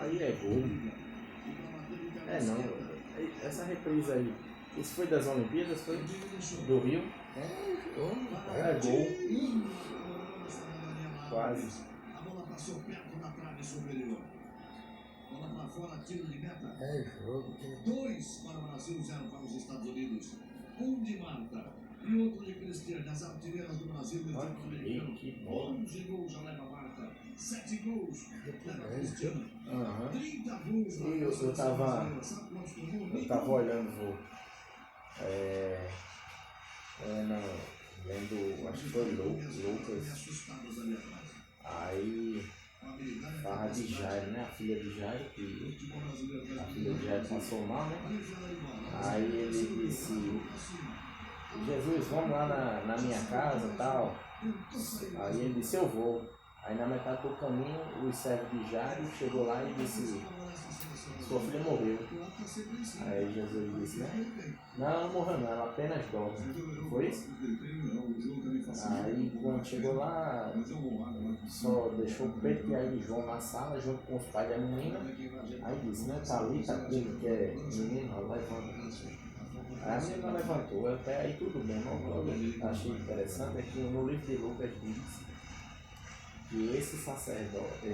Aí é gol. É não. Essa reprise aí, isso foi das Olimpíadas? Foi do Rio? É gol. Quase. A bola passou perto da trave superior. Bola para fora, tiro de meta. É jogo. 2 para o Brasil, 0 para os Estados Unidos. 1 de Marta e outro de Cristiane. As artilheiras do Brasil e do americano. Que bola. 11 gols já leva Marta. 7 gols leva Cristiane. 30 gols. Eu tava olhando lendo, acho que foi Lucas. Aí tava de Jairo, né? A filha de Jairo, a filha de Jairo passou mal, né? Aí ele disse, Jesus, vamos lá na minha casa e tal. Aí ele disse, eu vou. Aí na metade do caminho, o servo de Jairo chegou lá e disse, sua filha morreu. Aí Jesus disse, né? Não morreu não, ela apenas dorme. Foi isso? Aí quando chegou lá, só deixou Pedro e aí João na sala, junto com os pais da menina. Aí disse, né? Tá ali, tá aquele que é menino, levanta. Aí a menina levantou, até aí tudo bem. Não, eu achei interessante é que no livro de Lucas diz que esse sacerdote,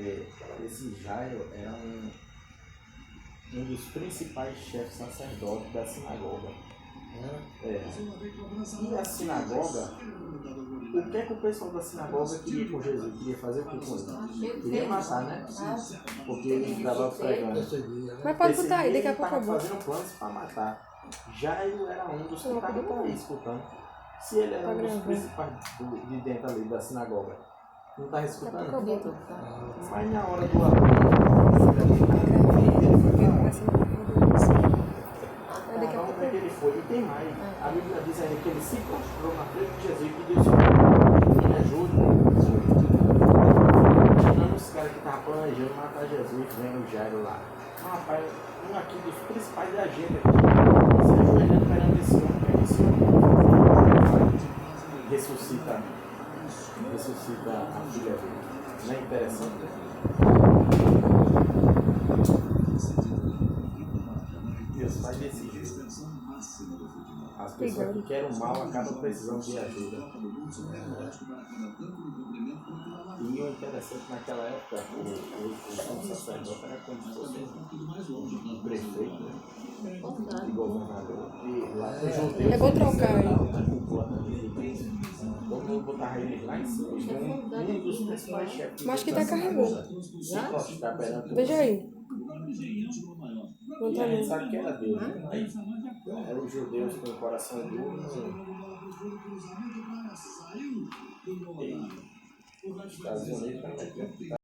esse Jairo era um dos principais chefes sacerdotes da sinagoga. E a sinagoga, o que é que o pessoal da sinagoga queria com Jesus? Queria fazer o que com ele? Queria matar, né? Porque ele estava pregando. Mas pode botar aí, daqui a pouco eu vou. Fazendo planos para matar. Jairo era um dos que estavam escutando. Se ele era um dos principais de dentro ali da sinagoga, não está escutando? Mas na hora do vamos ver que ele foi. E tem mais. A Bíblia diz ainda que ele se prostrou na frente de Jesus e pediu me ajude. Não, os caras que estavam planejando matar Jesus, vem o Jairo lá. Rapaz, um aqui dos principais da agenda aqui, se ajoelhando perante esse homem, que esse homem ressuscita a filha dele. Não é interessante? Deus faz desse jeito. As pessoas que querem o mal acabam precisando de ajuda. E o interessante naquela época, o sacerdote era como se fosse um prefeito, um governador. E lá os judeus. Eu vou trocar aí. Vamos botar eles lá em cima. Um dos principais chefes. Mas que tá carregando. Veja aí. Não tá E a gente vendo. sabe que era Deus, né? Eram os judeus com o coração duro. E os Estados Unidos também.